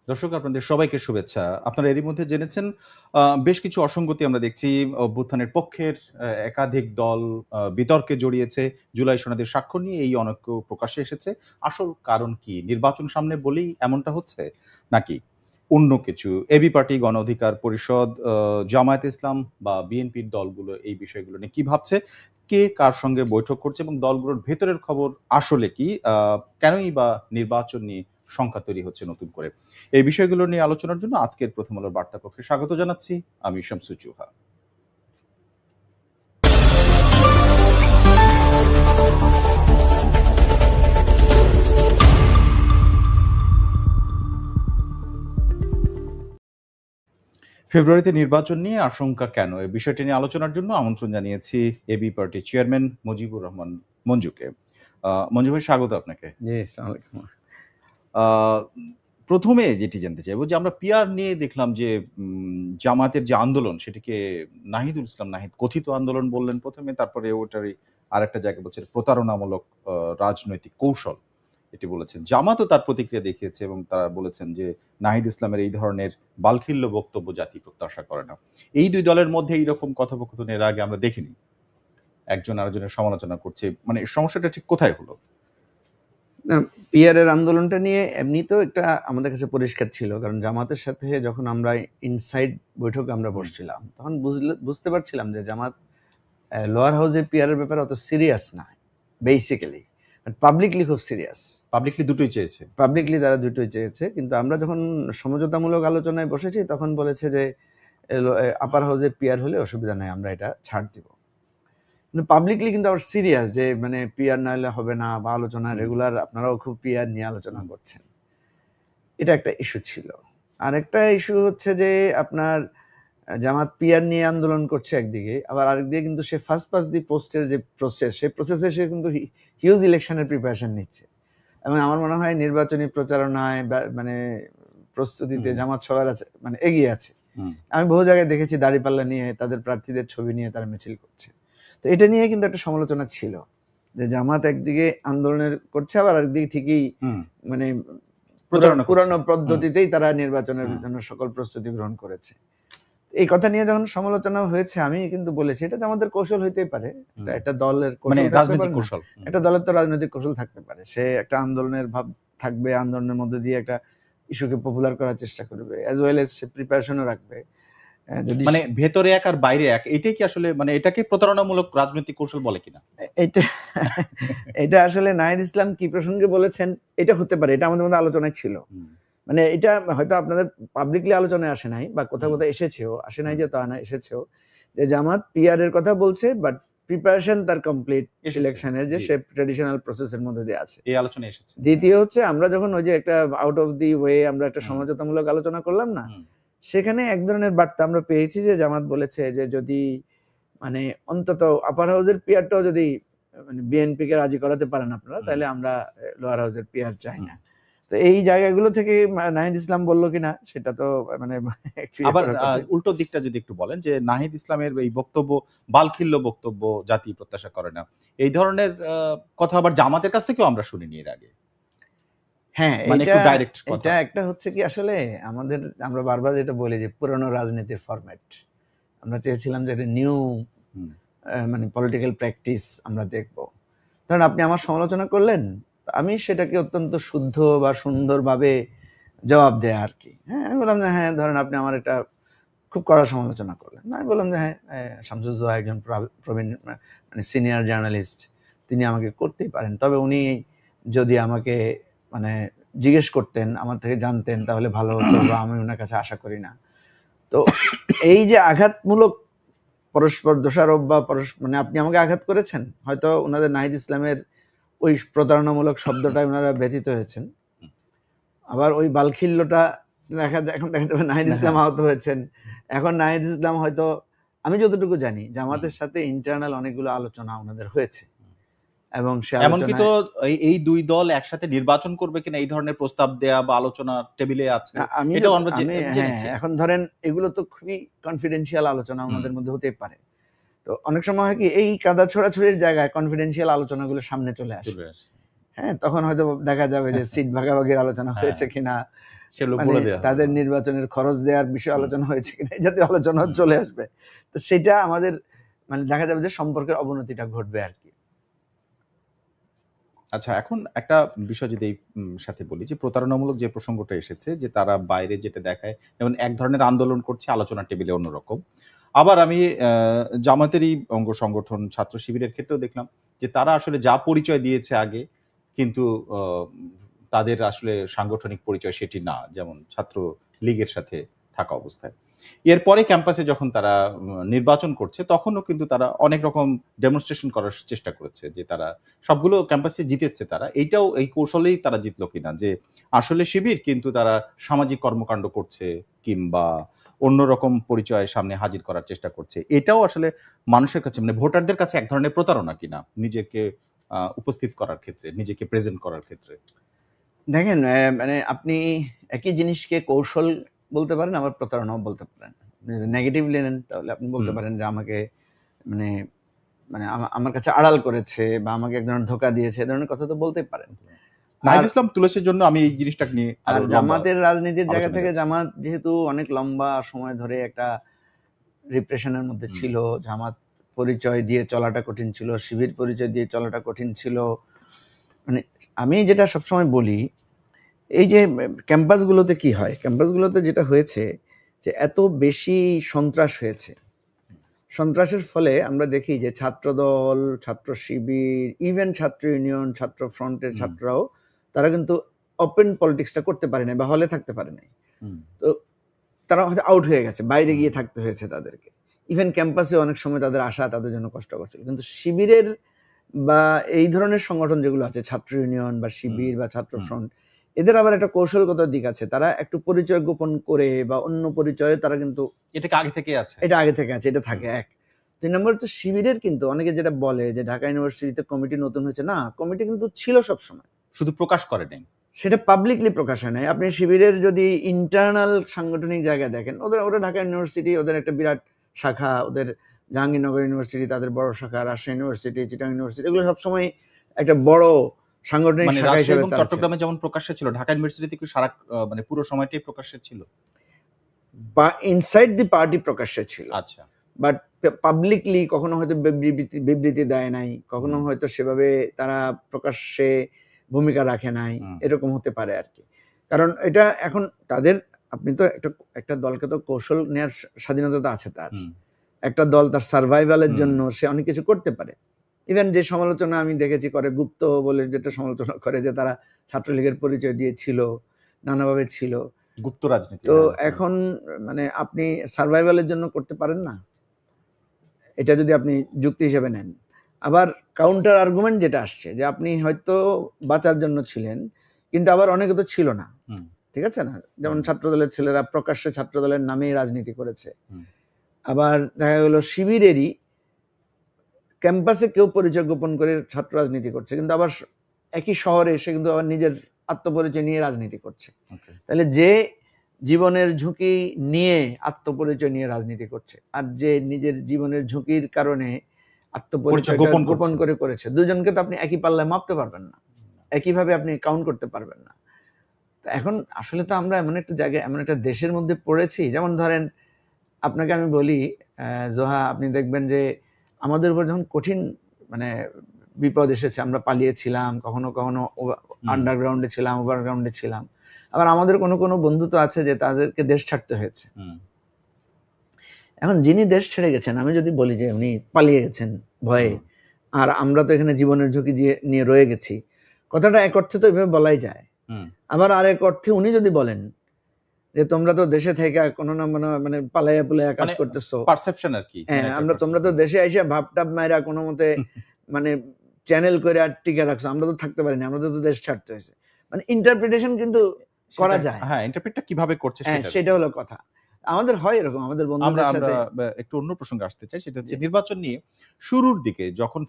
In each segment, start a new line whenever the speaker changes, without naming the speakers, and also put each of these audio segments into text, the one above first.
দর্শক আপনাদের সবাইকে শুভেচ্ছা। আপনারা এরই মধ্যে জেনেছেন বেশ কিছু অসঙ্গতি আমরা দেখছি। অভ্যুত্থানের পক্ষের একাধিক দল বিতর্কে জড়িয়েছে। জুলাই সনদের স্বাক্ষর নিয়ে এই অনৈক্য প্রকাশ্যে এসেছে। আসল কারণ কি? নির্বাচন সামনে বলেই এমনটা হচ্ছে? নাকি অন্য কিছু? এবি পার্টি, গণ অধিকার পরিষদ, জামায়াতে ইসলাম বা বিএনপির দলগুলো এই বিষয়গুলো নিয়ে কি ভাবছে? কে কার সঙ্গে বৈঠক করছে এবং দলগুলোর ভেতরের খবর আসলে কি? কেনই বা নির্বাচন নিয়ে সংখ্যা তৈরি হচ্ছে নতুন করে? এই বিষয়গুলো নিয়ে আলোচনার জন্য আজকের প্রথম আলোর বার্তা কক্ষে স্বাগত জানাচ্ছি। আমি শামসু চুহা। ফেব্রুয়ারিতে নির্বাচন নিয়ে আশঙ্কা কেন? এই বিষয়টি নিয়ে আলোচনার জন্য আমন্ত্রণ জানিয়েছি এবি পার্টির চেয়ারম্যান মুজিবুর রহমান মঞ্জুকে। মঞ্জু ভাই, স্বাগত আপনাকে।
জি, আসসালামু আলাইকুম।
আ প্রথমে যেটি জানতে চাইবো যে আমরা পিআর নিয়ে দেখলাম যে জামায়াতের যে আন্দোলন সেটিকে নাহিদুল ইসলাম নাহিদ কথিত আন্দোলন বললেন প্রথমে, তারপরে ওটারই আরেকটা জায়গায় বলছেন প্রতারণামূলক রাজনৈতিক কৌশল এটি বলেছেন। জামাতও তার প্রতিক্রিয়া দেখিয়েছে এবং তারা বলেছেন যে নাহিদ ইসলামের এই ধরনের বালখিল্য বক্তব্য জাতি প্রত্যাশা করে না। এই ২ দলের মধ্যে এইরকম কথোপকথন এর আগে আমরা দেখিনি। একজন আরেকজনের সমালোচনা করছে। মানে সমস্যাটা ঠিক কোথায় হলো?
না, পিয়ারের আন্দোলনটা নিয়ে এমনিতেও একটা আমাদের কাছে পরিষ্কার ছিল। কারণ জামাতের সাথে যখন আমরা ইনসাইড বৈঠকে আমরা বসছিলাম, তখন বুঝতে পারছিলাম যে জামাত লোয়ার হাউসের পিয়ারের ব্যাপারে অত সিরিয়াস না বেসিক্যালি। বাট পাবলিকলি খুব সিরিয়াস।
পাবলিকলি দুটোই চেয়েছে।
পাবলিকলি তারা দুটোই চেয়েছে। কিন্তু আমরা যখন সমঝোতামূলক আলোচনায় বসেছি তখন বলেছে যে আপার হাউসে পিয়ার হলে অসুবিধা নাই, আমরা এটা ছাড় দিব। কিন্তু পাবলিকলি কিন্তু আবার সিরিয়াস যে মানে পিয়ার না হলে হবে না, বা আলোচনা রেগুলার আপনারাও খুব পিয়ার নিয়ে আলোচনা করছেন। এটা একটা ইস্যু ছিল। আরেকটা ইস্যু হচ্ছে যে আপনার জামাত পিয়ার নিয়ে আন্দোলন করছে একদিকে, আবার আরেকদিকে কিন্তু সে ফার্স্ট পাস দি পোস্টের যে প্রসেস, সেই প্রসেসে সে কিন্তু হিউজ ইলেকশনের প্রিপারেশন নিচ্ছে। এবং আমার মনে হয় নির্বাচনী প্রচারণায় মানে প্রস্তুতিতে জামাত সবার আছে, মানে এগিয়ে আছে। আমি বহু জায়গায় দেখেছি দাঁড়িপাল্লা নিয়ে তাদের প্রার্থীদের ছবি নিয়ে তারা মিছিল করছে। তো এটা নিয়ে কিন্তু একটা সমালোচনা ছিল যে জামাত একদিকে আন্দোলনের করছে, আবার আরেকদিকে ঠিকই মানে পুরানো পদ্ধতিতেই তারা নির্বাচনের জন্য সকল প্রস্তুতি গ্রহণ করেছে। এই কথা নিয়ে যখন সমালোচনা হয়েছে, আমি কিন্তু বলেছি এটা আমাদের কৌশল হইতেই পারে, একটা দলের কৌশল, একটা দলের তো রাজনৈতিক কৌশল থাকতে পারে। সে একটা আন্দোলনের ভাব থাকবে, আন্দোলনের মধ্যে দিয়ে একটা ইস্যুকে পপুলার করার চেষ্টা করবে, অ্যাজ ওয়েল এজ সে প্রিপারেশনও রাখবে।
মানে ভেতরে এক আর বাইরে এক, এটাই কি আসলে মানে এটাকে প্রতারণামূলক রাজনৈতিক কৌশল বলে কিনা?
এটা আসলে নাহিদ ইসলাম কি প্রসঙ্গে বলেছেন এটা হতে পারে, এটা আমাদের মধ্যে আলোচনায় ছিল। মানে এটা হয়তো আপনাদের পাবলিকলি আলোচনায় আসে নাই, বা কোথাও কোথাও এসেছেও, আসে নাই যে তা না, এসেছেও যে জামাত পিআর এর কথা বলছে, বাট প্রিপারেশন তার কমপ্লিট ইলেকশনের, যে সে ট্র্যাডিশনাল প্রসেসের মধ্যে দিয়ে আছে,
এই আলোচনা এসেছে।
দ্বিতীয় হচ্ছে আমরা যখন ওই যে একটা আউট অফ দি ওয়ে আমরা একটা সমঝোতামূলক আলোচনা করলাম না, সেখানে এক ধরনের বার্তা আমরা পেয়েছি যে জামাত বলেছে যে যদি মানে অন্তত আপার হাউসের পিআরটাও যদি মানে বিএনপি কে রাজি করাতে পারেন আপনারা, তাহলে আমরা লোয়ার হাউসের পিআর চাই না। তো এই জায়গাগুলো থেকে নাহিদ ইসলাম বললো কিনা সেটা তো মানে
আবার উল্টো দিকটা যদি একটু বলেন যে নাহিদ ইসলামের এই বক্তব্য বালখিল্য বক্তব্য, জাতি প্রত্যাশা করে না, এই ধরনের কথা আবার জামাতের কাছ থেকেও আমরা শুনিনি এর আগে।
হ্যাঁ, এটা একটা হচ্ছে কি আসলে আমরা বারবার যেটা বলি যে পুরনো রাজনীতির ফরম্যাট আমরা চেয়েছিলাম যে একটা নিউ মানে পলিটিক্যাল প্র্যাকটিস আমরা দেখব। ধরেন আপনি আমার সমালোচনা করলেন, আমি সেটাকে অত্যন্ত শুদ্ধ বা সুন্দরভাবে জবাব দেয়া আর কি। হ্যাঁ, আমি বললাম যে হ্যাঁ, ধরেন আপনি আমার একটা খুব কড়া সমালোচনা করলেন, আমি বললাম যে হ্যাঁ, শামসুজ্জোহা একজন প্রবীণ মানে সিনিয়র জার্নালিস্ট, তিনি আমাকে করতেই পারেন, তবে উনি যদি আমাকে মানে জিজ্ঞেস করতেন, আমার থেকে জানতেন, তাহলে ভালো হতো, বা আমি ওনার কাছে আশা করি না। তো এই যে আঘাতমূলক পরস্পর দোষারোপ বা মানে আপনি আমাকে আঘাত করেছেন, হয়তো ওনাদের নাহিদ ইসলামের ওই প্রতারণামূলক শব্দটায় ওনারা ব্যথিত হয়েছেন, আবার ওই বালখিল্যটা এখন দেখা যাবে নাহিদ ইসলাম আহত হয়েছেন। এখন নাহিদ ইসলাম হয়তো, আমি যতটুকু জানি জামাতের সাথে ইন্টারনাল অনেকগুলো আলোচনা ওনাদের হয়েছে, এবং
এমনকি তো এই ২ দল একসাথে নির্বাচন করবে কিনা এই ধরনের প্রস্তাব দেয়া বা আলোচনা টেবিলে আছে। এটাও আমরা জেনেছি।
এখন ধরেন এগুলো তো খুবই কনফিডেন্সিয়াল আলোচনা ওনাদের মধ্যে হতে পারে। তো অনেক সময় হয় কি এই কাদা ছোড়াছুড়ির জায়গায় কনফিডেন্সিয়াল আলোচনাগুলো সামনে চলে আসে। হ্যাঁ, তখন হয়তো দেখা যাবে যে সিট ভাগাভাগির আলোচনা হয়েছে কিনা,
সেগুলো
মানে
বলে দেওয়া হবে।
তাদের নির্বাচনের খরচ দেওয়ার বিষয়ে আলোচনা হয়েছে কিনা, এই জাতীয় আলোচনা চলে আসবে। তো সেটা আমাদের মানে দেখা যাবে যে সম্পর্কের অবনতিটা ঘটবে আর কি।
আচ্ছা, এখন একটা বিষয় যদি এই সাথে বলি যে প্রতারণামূলক যে প্রসঙ্গটা এসেছে যে তারা বাইরে যেটা দেখায়, যেমন এক ধরনের আন্দোলন করছে, আলোচনার টেবিলে অন্যরকম। আবার আমি জামাতেরই অঙ্গ সংগঠন ছাত্র শিবিরের ক্ষেত্রেও দেখলাম যে তারা আসলে যা পরিচয় দিয়েছে আগে, কিন্তু আ তাদের আসলে সাংগঠনিক পরিচয় সেটি না। যেমন ছাত্র লীগের সাথে থাকা অবস্থায়। এরপরে ক্যাম্পাসে যখন তারা নির্বাচন করছে, তখনও কিন্তু তারা অনেক রকম ডেমনস্ট্রেশন করার চেষ্টা করেছে যে তারা সবগুলো ক্যাম্পাসে জিতেছে তারা। এইটাও এই কৌশলেই তারা জিতল কিনা, যে আসলে শিবির কিন্তু তারা সামাজিক কর্মকাণ্ড করছে কিংবা অন্যরকম পরিচয় সামনে হাজির করার চেষ্টা করছে। এটাও আসলে মানুষের কাছে মানে ভোটারদের কাছে এক ধরনের প্রতারণা কিনা নিজেকে উপস্থিত করার ক্ষেত্রে, নিজেকে প্রেজেন্ট করার ক্ষেত্রে?
দেখেন, মানে আপনি একই জিনিসকে কৌশল বলতে পারেন, আবার প্রতারণাও বলতে পারেন। আপনি যদি নেগেটিভলি নেন তাহলে আপনি বলতে পারেন যে আমাকে মানে মানে আমার কাছে আড়াল করেছে বা আমাকে এক ধরনের ধোঁকা দিয়েছে, এ ধরনের কথা তো বলতেই পারেন।
নাহিদ ইসলাম তুলসীর জন্য আমি এই জিনিসটা নিয়ে
আর
আরো লম্বা
জামাতের রাজনীতির জায়গা
আলোচনায়
থেকে
যাচ্ছি।
জামাত যেহেতু অনেক লম্বা সময় ধরে একটা রিপ্রেশনের মধ্যে ছিল, জামাত পরিচয় দিয়ে চলাটা কঠিন ছিল, শিবির পরিচয় দিয়ে চলাটা কঠিন ছিল। মানে আমি যেটা সবসময় বলি, এই যে ক্যাম্পাসগুলোতে কি হয়, ক্যাম্পাসগুলোতে যেটা হয়েছে যে এত বেশি সন্ত্রাস হয়েছে, সন্ত্রাসের ফলে আমরা দেখি যে ছাত্রদল, ছাত্র শিবির, ইভেন ছাত্র ইউনিয়ন, ছাত্র ফ্রন্টের ছাত্ররাও তারা কিন্তু ওপেন পলিটিক্সটা করতে পারে না বা হলে থাকতে পারে নাই। তো তারা হয়তো আউট হয়ে গেছে, বাইরে গিয়ে থাকতে হয়েছে তাদেরকে। ইভেন ক্যাম্পাসে অনেক সময় তাদের আসা তাদের জন্য কষ্টকর ছিল। কিন্তু শিবিরের বা এই ধরনের সংগঠন যেগুলো আছে, ছাত্র ইউনিয়ন বা শিবির বা ছাত্র ফ্রন্ট, এদের আবার একটা কৌশলগত দিক আছে। তারা একটু পরিচয় গোপন করে বা অন্য পরিচয়ে তারা কিন্তু
এটাকে আগে থেকে আছে।
এটা আগে থেকে আছে, এটা থাকে এক। ২ নম্বর হচ্ছে শিবিরের কিন্তু অনেকে যেটা বলে যে ঢাকা ইউনিভার্সিটিতে কমিটি নতুন হয়েছে, না, কমিটি কিন্তু ছিল সবসময়।
শুধু প্রকাশ করে নাই।
সেটা পাবলিকলি প্রকাশ হয় নাই। আপনি শিবিরের যদি ইন্টারনাল সাংগঠনিক জায়গায় দেখেন, ওরা ঢাকা ইউনিভার্সিটি, ওদের একটা বিরাট শাখা, ওদের জাহাঙ্গীরনগর ইউনিভার্সিটি তাদের বড় শাখা, রাজশাহী ইউনিভার্সিটি, চিটাগাং ইউনিভার্সিটি, এগুলো সবসময় একটা বড় সাংগঠনিক
মানে
শাখা
রাজশাহী
হিসেবে
এবং
তারা ছিল।
চট্টগ্রামে যেমন প্রকাশ্যে ছিল, ঢাকা ইউনিভার্সিটিতে কি সারা মানে পুরো সময়টাই প্রকাশ্যে ছিল?
বা ইনসাইড দি পার্টি প্রকাশ্যে ছিল।
আচ্ছা।
বাট পাবলিকলি কখনো হয়তো বিবৃতি দেয় নাই, কখনো হয়তো সেভাবে তারা প্রকাশ্যে ভূমিকা রাখে নাই, এরকম হতে পারে আর কি। কারণ এটা এখন তাদের, আপনি তো একটা দলকে তো কৌশল নেওয়ার স্বাধীনতা তো আছে তার। একটা দল তার সার্ভাইভালের জন্য সে অনেক কিছু করতে পারে। ইভেন যে সমালোচনা আমি দেখেছি করে, গুপ্ত বলে যেটা সমালোচনা করে যে তারা ছাত্রলীগের পরিচয় দিয়েছিল, নানাভাবে ছিল
গুপ্ত রাজনীতি।
তো এখন মানে আপনি সার্ভাইভালের জন্য করতে পারেন না, এটা যদি আপনি যুক্তি হিসেবে নেন। আবার কাউন্টার আর্গুমেন্ট যেটা আসছে যে আপনি হয়তো বাঁচার জন্য ছিলেন, কিন্তু আবার অনেকে তো ছিল না, ঠিক আছে না? যেমন ছাত্রদলের ছেলেরা প্রকাশ্যে ছাত্রদলের নামেই রাজনীতি করেছে। আবার দেখা গেল শিবিরেরই ক্যাম্পাসে কেউ পরিচয় গোপন করে ছাত্র রাজনীতি করছে, কিন্তু আবার একই শহরে এসে কিন্তু আবার নিজের আত্মপরিচয় নিয়ে রাজনীতি করছে। তাহলে যে জীবনের ঝুঁকি নিয়ে আত্মপরিচয় নিয়ে রাজনীতি করছে, আর যে নিজের জীবনের ঝুঁকির কারণে আত্মপরিচয় গোপন করে করেছে, দুজনকে তো আপনি একই পাল্লায় মাপতে পারবেন না, একইভাবে আপনি কাউন্ট করতে পারবেন না। এখন আসলে তো আমরা এমন একটা জায়গায়, এমন একটা দেশের মধ্যে পড়েছি, যেমন ধরেন আপনাকে আমি বলি জোহা, আপনি দেখবেন যে আমাদের উপর যখন কঠিন মানে বিপদ এসেছে, আমরা পালিয়েছিলাম, কখনো কখনো আন্ডারগ্রাউন্ডে ছিলাম, ওভারগ্রাউন্ডে ছিলাম। আবার আমাদের কোনো বন্ধু তো আছে যে তাদেরকে দেশ ছাড়তে হয়েছে। এখন যিনি দেশ ছেড়ে গেছেন, আমি যদি বলি যে উনি পালিয়ে গেছেন ভয়ে, আর আমরা তো এখানে জীবনের ঝুঁকি নিয়ে রয়ে গেছি, কথাটা এক অর্থে তো এভাবে বলাই যায়। আবার আরেক অর্থে উনি যদি বলেন যে তোমরা তো দেশে থেকে কোনো না মানে পালাইয়া পুলাইয়া কাজ করতেছো,
পারসেপশন আর কি।
হ্যাঁ, তোমরা তো দেশে আইসা ভাবটাব মাইরা কোনো মতে মানে চ্যানেল করে আর টিকে রাখছো, আমরা তো থাকতে পারিনি, আমাদের তো দেশ ছাড়তে হয়েছে। মানে ইন্টারপ্রিটেশন কিন্তু করা যায়।
হ্যাঁ, ইন্টারপ্রিটটা কিভাবে করছে
সেটা হলো কথা। আমাদের হয় এরকম, আমাদের বন্ধুদের সাথে।
আমরা একটু অন্য প্রসঙ্গে আসতে চাই, সেটা হচ্ছে নির্বাচন নিয়ে। শুরুর দিকে যখন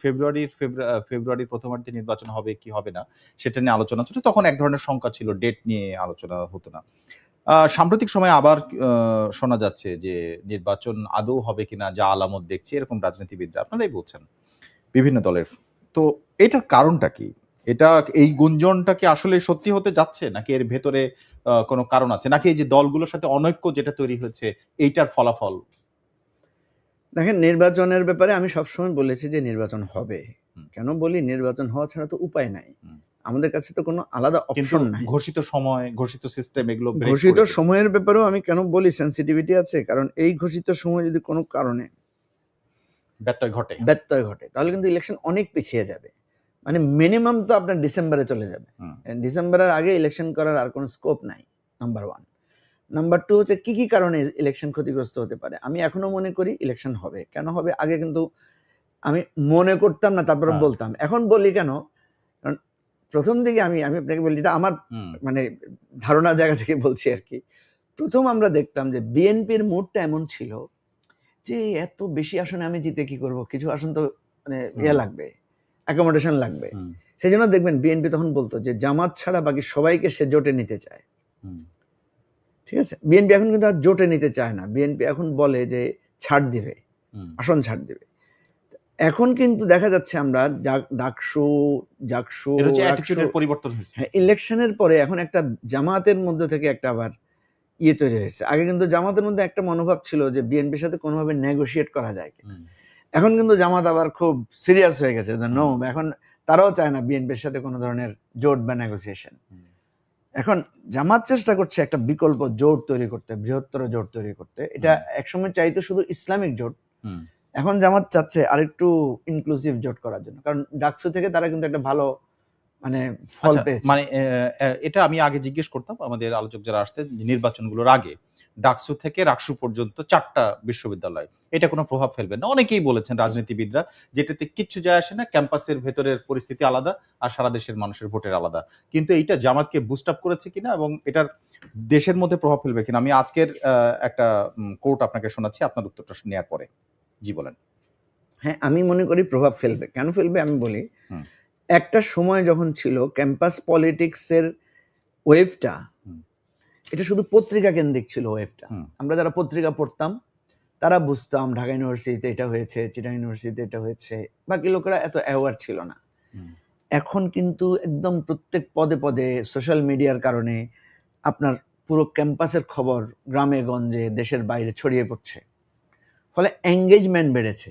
ফেব্রুয়ারির প্রথমার্ধে নির্বাচন হবে কি হবে না সেটা নিয়ে আলোচনা হচ্ছে, তখন এক ধরনের শঙ্কা ছিল, ডেট নিয়ে আলোচনা হতো না। সাম্প্রতিক সময়ে আবার শোনা যাচ্ছে যে নির্বাচন আদৌ হবে কিনা, যা আলামত দেখছি, এরকম রাজনীতিবিদরা আপনারাই বলছেন বিভিন্ন দলের। তো এটার কারণটা কি? এটা এই গুঞ্জনটা কি আসলে সত্যি হতে যাচ্ছে, নাকি এর ভেতরে কোনো কারণ আছে, নাকি এই যে দলগুলোর সাথে অনৈক্য যেটা তৈরি হয়েছে এইটার ফলাফল?
দেখেন, নির্বাচনের ব্যাপারে আমি সবসময় বলেছি যে নির্বাচন হবে। কেন বলি? নির্বাচন হওয়া ছাড়া তো উপায় নাই। আমাদের কাছে তো কোনো আলাদা অপশন নাই।
ঘোষিত সময়, ঘোষিত সিস্টেম এগুলো
ঘোষিত সময়ের ব্যাপারেও আমি কেন বলি সেন্সিটিভিটি আছে, কারণ এই ঘোষিত সময় যদি কোনো কারণে ব্যত্যয় ঘটে তাহলে কিন্তু ইলেকশন অনেক পিছিয়ে যাবে। মানে মিনিমাম তো আপনার ডিসেম্বরে চলে যাবে। ডিসেম্বরের আগে ইলেকশন করার আর কোনো স্কোপ নাই, নাম্বার 1। নাম্বার 2 হচ্ছে কি কি কারণে ইলেকশন ক্ষতিগ্রস্ত হতে পারে। আমি এখনো মনে করি ইলেকশন হবে। কেন হবে? আগে কিন্তু আমি মনে করতাম না, তারপরে বলতাম। এখন বলি কেন? কারণ প্রথম দিকে আমি আপনাকে বলি, এটা আমার মানে ধারণার জায়গা থেকে বলছি আর কি। প্রথম আমরা দেখতাম যে বিএনপির মুডটা এমন ছিল যে এত বেশি আসনে আমি জিতে কি করব, কিছু আসন তো মানে লাগবে, অ্যাকোমোডেশন লাগবে। সেই জন্য দেখবেন বিএনপি তখন বলতো যে জামাত ছাড়া বাকি সবাইকে সে জোটে নিতে চায়। ঠিক আছে, বিএনপি এখন কিন্তু আর জোটে নিতে চায় না। বিএনপি এখন বলে যে ছাড় দিবে, আসন ছাড় দিবে। এখন কিন্তু দেখা যাচ্ছে আমরা ডাকসু
পরিবর্তন হয়েছে।
হ্যাঁ, ইলেকশনের পরে এখন একটা জামাতের মধ্যে থেকে একটা আবার তৈরি হয়েছে। আগে কিন্তু জামাতের মধ্যে একটা মনোভাব ছিল যে বিএনপির সাথে কোনোভাবে নেগোশিয়েট করা যায় কিনা। এখন কিন্তু জামাত আবার খুব সিরিয়াস হয়ে গেছে। নো, এখন তারাও চায় না বিএনপির সাথে কোনো ধরনের জোট বা নেগোসিয়েশন। এখন জামাত চেষ্টা করছে একটা বিকল্প জোট তৈরি করতে, বৃহত্তর জোট তৈরি করতে। এটা একসময় চাইতো শুধু ইসলামিক জোট, এখন জামাত চাচ্ছে আরেকটু ইনক্লুসিভ জোট করার জন্য। কারণ ডাকসু থেকে তারা কিন্তু একটা ভালো মানে ফল পেয়েছে।
মানে এটা আমি আগে জিজ্ঞেস করতাম আমাদের আলোচক যারা আসতেন, নির্বাচনগুলোর আগে ডাকসু থেকে রাকসু পর্যন্ত 4টা বিশ্ববিদ্যালয়, এটা কোনো প্রভাব ফেলবে না। অনেকেই বলেছেন রাজনীতিবিদরা, যেটাতে কিচ্ছু যায় আসে না, ক্যাম্পাসের ভেতরের পরিস্থিতি আলাদা আর সারা দেশের মানুষের ভোটের আলাদা। কিন্তু এইটা জামাতকে বুস্ট আপ করেছে কিনা এবং এটার দেশের মধ্যে প্রভাব ফেলবে কিনা, আমি আজকের একটা কোট আপনাকে শোনাচ্ছি, আপনার উত্তরটা নেওয়ার পরে। জি বলেন।
হ্যাঁ, আমি মনে করি প্রভাব ফেলবে। কেন ফেলবে আমি বলি। একটা সময় যখন ছিল ক্যাম্পাস পলিটিক্সের ওয়েভটা, এটা শুধু পত্রিকা কেন্দ্রিক ছিল ওয়েভটা। আমরা যারা পত্রিকা পড়তাম তারা বুঝতাম ঢাকা ইউনিভার্সিটিতে এটা হয়েছে, চিটাগাং ইউনিভার্সিটিতে এটা হয়েছে, বাকি লোকেরা এত অ্যাওয়ার ছিল না। এখন কিন্তু একদম প্রত্যেক পদে পদে সোশ্যাল মিডিয়ার কারণে আপনার পুরো ক্যাম্পাসের খবর গ্রামে গঞ্জে দেশের বাইরে ছড়িয়ে পড়ছে, ফলে এঙ্গেজমেন্ট বেড়েছে।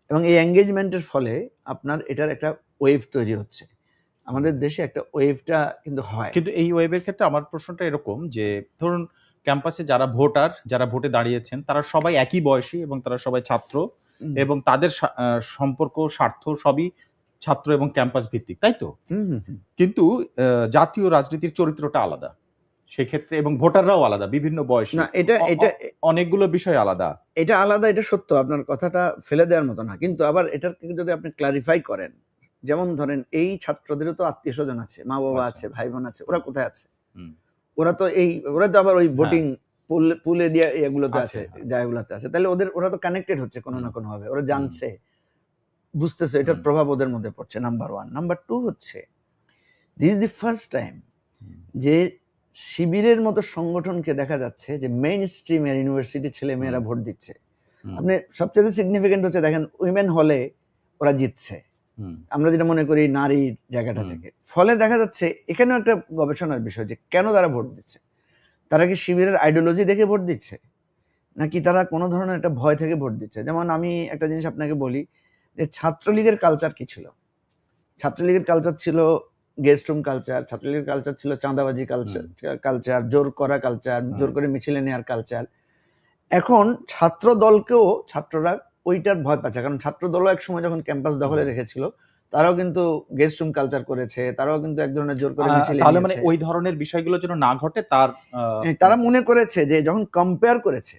এবং এই এঙ্গেজমেন্টের ফলে আপনার এটার একটা ওয়েভ তৈরি হচ্ছে। আমাদের দেশে একটা ওয়েভটা কিন্তু হয়।
কিন্তু এই ওয়েভের ক্ষেত্রে আমার প্রশ্নটা এরকম যে ধরুন ক্যাম্পাসে যারা ভোটার, যারা ভোটে দাঁড়িয়েছেন, তারা সবাই একই বয়সী এবং তারা সবাই ছাত্র, এবং তাদের সম্পর্ক স্বার্থ সবই ছাত্র এবং ক্যাম্পাস ভিত্তিক, তাই তো? কিন্তু জাতীয় রাজনীতির চরিত্রটা আলাদা সেক্ষেত্রে, এবং ভোটাররাও আলাদা, বিভিন্ন বয়স,
না এটা
অনেকগুলো বিষয় আলাদা।
এটা আলাদা, এটা সত্য, আপনার কথাটা ফেলে দেওয়ার মতো না। কিন্তু আবার এটার যদি আপনি ক্লারিফাই করেন, যেমন ধরেন এই ছাত্রদেরও তো আত্মীয় স্বজন আছে, মা বাবা আছে, ভাই বোন আছে, ওরা কোথায় আছে? ওরা তো আবার ওই ভোটিং পুলে দিয়ে এগুলোতে আছে, জায়গাগুলোতে আছে। তাহলে ওরা তো কানেক্টেড হচ্ছে কোনো না কোনো ভাবে, ওরা জানছে, বুঝতেছে এটার প্রভাব ওদের মধ্যে পড়ছে, নাম্বার 1। নাম্বার 2 হচ্ছে this is the first time যে শিবিরের মতো সংগঠনকে দেখা যাচ্ছে যে মেইন স্ট্রিমের ইউনিভার্সিটি ছেলে মেয়েরা ভোট দিচ্ছে। আপনি সবচেয়ে সিগনিফিকেন্ট হচ্ছে দেখেন উইমেন হলে ওরা জিতছে, আমরা যেটা মনে করি নারীর জায়গাটা থেকে। ফলে দেখা যাচ্ছে এখানেও একটা গবেষণার বিষয় যে কেন তারা ভোট দিচ্ছে। তারা কি শিবিরের আইডিওলজি দেখে ভোট দিচ্ছে, নাকি তারা কোনো ধরনের একটা ভয় থেকে ভোট দিচ্ছে? যেমন আমি একটা জিনিস আপনাকে বলি যে ছাত্রলীগের কালচার কি ছিল। ছাত্রলীগের কালচার ছিল গেস্ট রুম কালচার, ছাত্রলীগের কালচার ছিল চাঁদাবাজি কালচার, জোর করা কালচার, জোর করে মিছিলে নেওয়ার কালচার। এখন ছাত্র দলকেও ছাত্ররা ওইটার ভয় পাচ্ছে, কারণ ছাত্র দলও এক সময় যখন ক্যাম্পাস দখলে রেখেছিল তারাও কিন্তু গেস্ট রুম কালচার করেছে, তারাও কিন্তু এক ধরনের জোর করে মিছিলে।
তাহলে মানে ওই ধরনের বিষয়গুলো যেন না ঘটে
তারা মনে করেছে যে যখন কম্পেয়ার করেছে,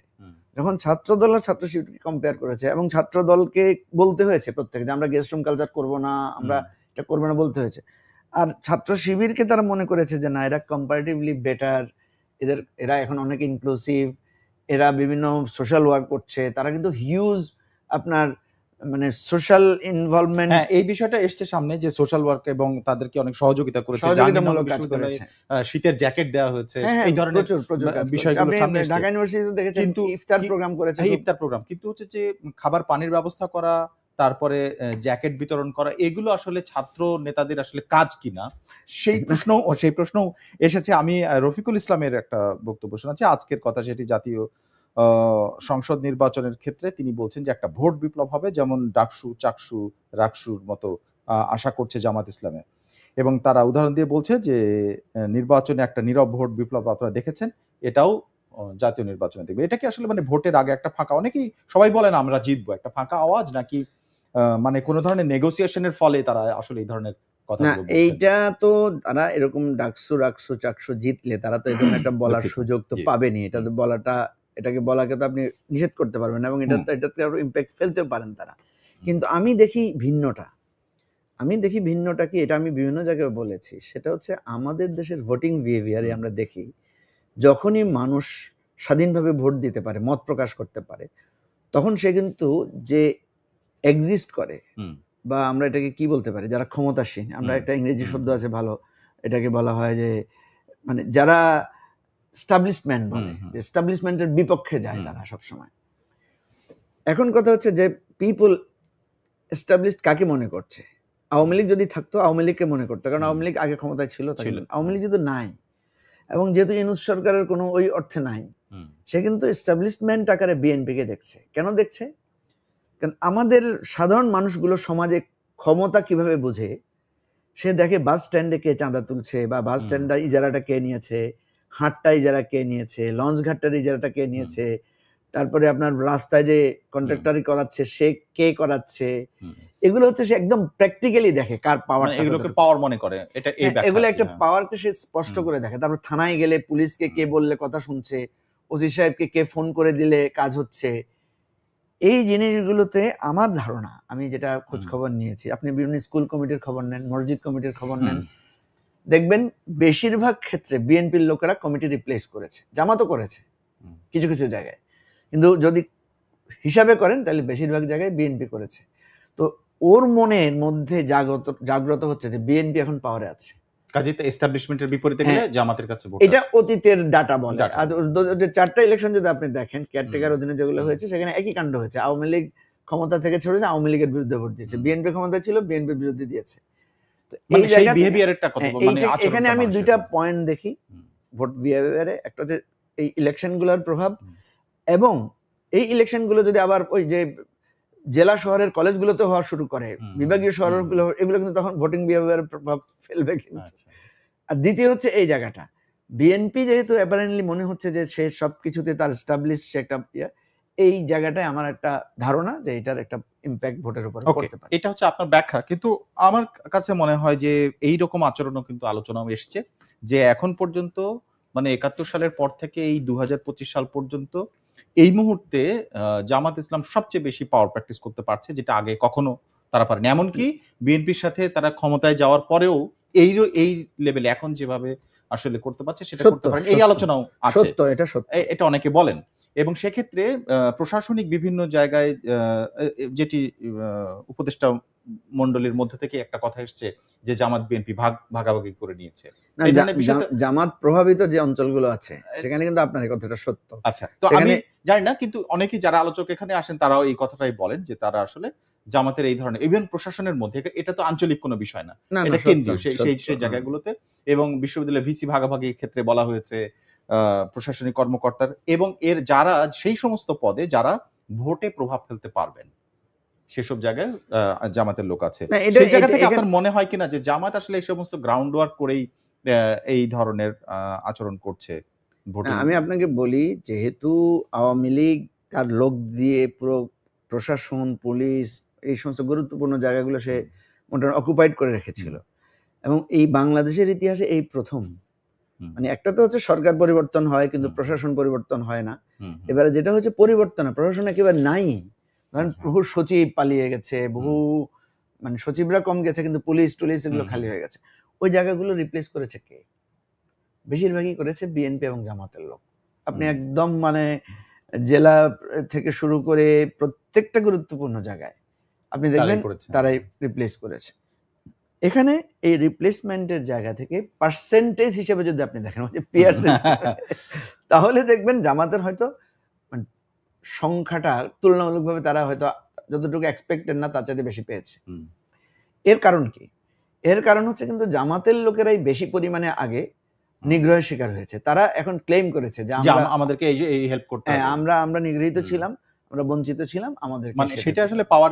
যখন ছাত্র দল আর ছাত্র শিবিরকে কম্পেয়ার করেছে এবং ছাত্র দলকে বলতে হয়েছে প্রত্যেকে যে আমরা গেস্ট রুম কালচার করবো না, আমরা এটা করবো না বলতে হয়েছে। আর ছাত্র শিবিরকে তারা মনে করেছে যে না, এরা কম্পারেটিভলি বেটার, এরা এখন অনেক ইনক্লুসিভ, এরা বিভিন্ন সোশ্যাল ওয়ার্ক করছে, তারা কিন্তু হিউজ আপনার মানে সোশ্যাল ইনভলভমেন্ট।
এই বিষয়টা এসছে সামনে যে সোশ্যাল ওয়ার্ক এবং তাদেরকে অনেক সহযোগিতা করেছে, শীতের জ্যাকেট দেওয়া হয়েছে, এই ধরনের বিষয়গুলো সামনে এসেছে।
ঢাকা ইউনিভার্সিটিতে দেখেছেন ইফতার প্রোগ্রাম করেছে,
ইফতার প্রোগ্রাম, কিন্তু হচ্ছে যে খাবার পানির ব্যবস্থা করা, তারপরে জ্যাকেট বিতরণ করা, এগুলো আসলে ছাত্র নেতাদের আসলে কাজ কিনা সেই প্রশ্ন এসেছে। আমি রফিকুল ইসলামের একটা বক্তব্য শোনাচ্ছি, আজকের কথা, সেটি জাতীয় সংসদ নির্বাচনের ক্ষেত্রে তিনি বলছেন যে একটা ভোট বিপ্লব হবে, যেমন ডাকসু, চাকসু, রাকসুর মতো আশা করছে জামাত ইসলামে। এবং তারা উদাহরণ দিয়ে বলছে যে নির্বাচনে একটা নীরব ভোট বিপ্লব আপনারা দেখেছেন, এটাও জাতীয় নির্বাচনে দেখবে। এটা কি আসলে মানে ভোটের আগে একটা ফাঁকা, অনেকেই সবাই বলেন আমরা জিতবো, একটা ফাঁকা আওয়াজ, নাকি মানে কোন ধরনের নেগোসিয়েশনের ফলে তারা আসলে এই ধরনের কথা
না,
বলছেন?
এইটা তো তারা এরকম ডাকসু রাকসু চাকসু জিতলে তারা তো এরকম একটা বলার সুযোগ তো পাবেনি। এটা তো এটাকে বলাকে তো আপনি নিষেধ করতে পারবেন না, এবং এটাতে আরো ইম্প্যাক্ট ফেলতেও পারেন তারা। কিন্তু আমি দেখি ভিন্নটা কি, এটা আমি বিভিন্ন জায়গায় বলেছি, সেটা হচ্ছে আমাদের দেশের ভোটিং বিহেভিয়ারে আমরা দেখি যখনই মানুষ স্বাধীনভাবে ভোট দিতে পারে, মত প্রকাশ করতে পারে, তখন সে কিন্তু যে এক্সিস্ট করে, বা আমরা এটাকে কি বলতে পারি, যারা ক্ষমতাসীন, আমরা একটা ইংরেজি শব্দ আছে ভালো, এটাকে বলা হয় যে মানে যারা এস্টাবলিশমেন্ট বলে, যে এস্টাবলিশমেন্টের বিপক্ষে যায় তারা সবসময়। এখন কথা হচ্ছে যে পিপল এস্টাবলিশড কাকে মনে করছে? আওয়ামী লীগ যদি থাকতো আওয়ামী লীগকে মনে করতো, কারণ আওয়ামী লীগ আগে ক্ষমতায় ছিল। আওয়ামী লীগ যেহেতু নাই, এবং যেহেতু ইউনূস সরকারের কোনো ওই অর্থে নাই, সে কিন্তু এস্টাবলিশমেন্ট আকারে বিএনপিকে দেখছে। কেন দেখছে? কারণ আমাদের সাধারণ মানুষগুলো সমাজে ক্ষমতা কিভাবে বোঝে, সে দেখে বাস স্ট্যান্ডে কে চাঁদা তুলছে, বা বাস স্ট্যান্ডটা ইজারাটা কে নিয়েছে, হাটটা ইজারা কে নিয়েছে, লঞ্চ ঘাটটার ইজারাটা কে নিয়েছে, তারপরে আপনার রাস্তায় যে কন্ট্রাক্টরি করাচ্ছে সে কে করাচ্ছে, এগুলো হচ্ছে সে একদম প্র্যাকটিক্যালি দেখে কার পাওয়ার,
এগুলোকে পাওয়ার মনে করে, এটা
এগুলো একটা পাওয়ারকে সে স্পষ্ট করে দেখে। তারপর থানায় গেলে পুলিশকে কে বললে কথা শুনছে, ওসি সাহেবকে কে ফোন করে দিলে কাজ হচ্ছে, এই জিনিসগুলোতে আমার ধারণা, আমি যেটা খোঁজ খবর নিয়েছি, আপনি বিভিন্ন স্কুল কমিটির খবর নেন, মসজিদ কমিটির খবর নেন, দেখবেন বেশিরভাগ ক্ষেত্রে বিএনপির লোকেরা কমিটি রিপ্লেস করেছে, জামাতও করেছে কিছু কিছু জায়গায়, কিন্তু যদি হিসাবে করেন তাহলে বেশিরভাগ জায়গায় বিএনপি করেছে। তো ওর মনের মধ্যে জাগ্রত হচ্ছে যে বিএনপি এখন পাওয়ারে আছে,
কাজে এস্টাবলিশমেন্টের বিপরীতে গেলে জামাতের কাছে ভোট।
এটা অতীতের ডাটা বলে। আর যে 4টা ইলেকশন যদি আপনি দেখেন কেয়ারটেকার অধীনে যেগুলো হয়েছে, সেখানে একই কাণ্ড হয়েছে। আওয়ামী লীগ ক্ষমতা থেকে ছড়েছে, আওয়ামী লীগের বিরুদ্ধে ভোট দিয়েছে, বিএনপি ক্ষমতা ছিল, বিএনপির বিরুদ্ধে দিয়েছে। তো এই জায়গাটা এখানে আমি দুইটা পয়েন্ট দেখি ভোট বিহেভিয়ারে। একটা হচ্ছে এই ইলেকশনগুলোর প্রভাব, এবং এই ইলেকশনগুলো যদি আবার ওই যে জেলা শহরের কলেজগুলোতে হওয়া শুরু করে, বিভাগীয় শহরগুলো, এগুলো কিন্তু তখন ভোটিং বিহেভিয়ারের প্রভাব ফেলবে কিন্তু। আর দ্বিতীয় হচ্ছে এই জায়গাটা, বিএনপি যেহেতু অ্যাপারেন্টলি মনে হচ্ছে যে সে সবকিছুতে তার এস্টাবলিশ একটা, এই জায়গাটায় আমার একটা ধারণা যে এটার একটা ইম্প্যাক্ট ভোটের উপর পড়তে পারে।
এটা হচ্ছে আপনার ব্যাখ্যা, কিন্তু আমার কাছে মনে হয় যে এই রকম আচরণও কিন্তু আলোচনাও এসছে যে এখন পর্যন্ত মানে ৭১ সালের পর থেকে এই ২০২৫ সাল পর্যন্ত এই মুহূর্তে জামাত ইসলাম সবচেয়ে বেশি পাওয়ার প্র্যাকটিস করতে পারছে, যেটা আগে কখনো তারা পারেনি। এমনকি বিএনপির সাথে তারা ক্ষমতায় যাওয়ার পরেও এই লেভেলে এখন যেভাবে আসলে করতে পারছে সেটা করতে পারেন, এই আলোচনাও আছে। এটা অনেকে বলেন। এবং সেক্ষেত্রে প্রশাসনিক বিভিন্ন জায়গায় যেটি উপদেষ্টা মণ্ডলীর মধ্যে থেকে একটা কথা এসছে যে জামাত বিএনপি ভাগাভাগি করে নিয়েছে।
জামাত প্রভাবিত যে অঞ্চলগুলো আছে সেখানে কিন্তু আপনার এই কথাটা সত্য।
আচ্ছা, তো আমি জানি না, কিন্তু অনেকেই যারা আলোচক এখানে আসেন তারাও এই কথাটাই বলেন যে তারা আসলে জামাতের এই ধরনের, ইভেন প্রশাসনের মধ্যে, এটা তো আঞ্চলিক কোনো বিষয় না, এটা কেন্দ্রীয় সেই জায়গাগুলোতে। এবং বিশ্ববিদ্যালয়ের ভিসি ভাগাভাগির ক্ষেত্রে বলা হয়েছে প্রশাসনিক কর্মকর্তার, এবং এর যারা সেই সমস্ত পদে যারা ভোটে প্রভাব ফেলতে পারবেন সেসব জায়গায় জামাতের লোক আছে। সেই জায়গা থেকে আপনার মনে হয় কিনা যে জামাত আসলে এই সমস্ত গ্রাউন্ড ওয়ার্ক করেই এই ধরনের আচরণ করছে?
আমি আপনাকে বলি, যেহেতু আওয়ামী লীগ তার লোক দিয়ে পুরো প্রশাসন, পুলিশ, এই সমস্ত গুরুত্বপূর্ণ জায়গাগুলো সে মোটামুটি অকুপাইড করে রেখেছিল, এবং এই বাংলাদেশের ইতিহাসে এই প্রথম, মানে একটা তো হচ্ছে সরকার পরিবর্তন হয় কিন্তু প্রশাসন পরিবর্তন হয় না, এবারে যেটা হচ্ছে পরিবর্তন, প্রশাসন একেবারে নাই। ধরেন বহু সচিব পালিয়ে গেছে, বহু মানে সচিবরা কম গেছে, কিন্তু পুলিশ টুলিশ এগুলো খালি হয়ে গেছে। ওই জায়গাগুলো রিপ্লেস করেছে কে? বেশিরভাগই করেছে বিএনপি এবং জামাতের লোক। আপনি একদম মানে জেলা থেকে শুরু করে প্রত্যেকটা গুরুত্বপূর্ণ জায়গায় আপনি দেখবেন তারাই রিপ্লেস করেছে। এখানে এই রিপ্লেসমেন্টের জায়গা থেকে পার্সেন্টেজ হিসেবে যদি আপনি দেখেন, তাহলে দেখবেন জামাতের হয়তো সংখ্যাটা তুলনামূলকভাবে তারা হয়তো যতটুকু এক্সপেক্টেড না তার চাইতে বেশি পেয়েছে।
হুম।
এর কারণ কি? এর কারণ হচ্ছে কিন্তু জামাতের লোকেরাই বেশি পরিমাণে আগে নিগ্রহের শিকার হয়েছে। তারা এখন ক্লেম করেছে যে
যে
আমরা
আমাদেরকে এই হেল্প করতে
হ্যাঁ,
হবে।
আমরা নিগৃহীত
হুম।
ছিলাম, আমরা বঞ্চিত ছিলাম, আমাদেরকে
মানে
সেটা
সেটা
দিতে
আসলে
হবে।
পাওয়ার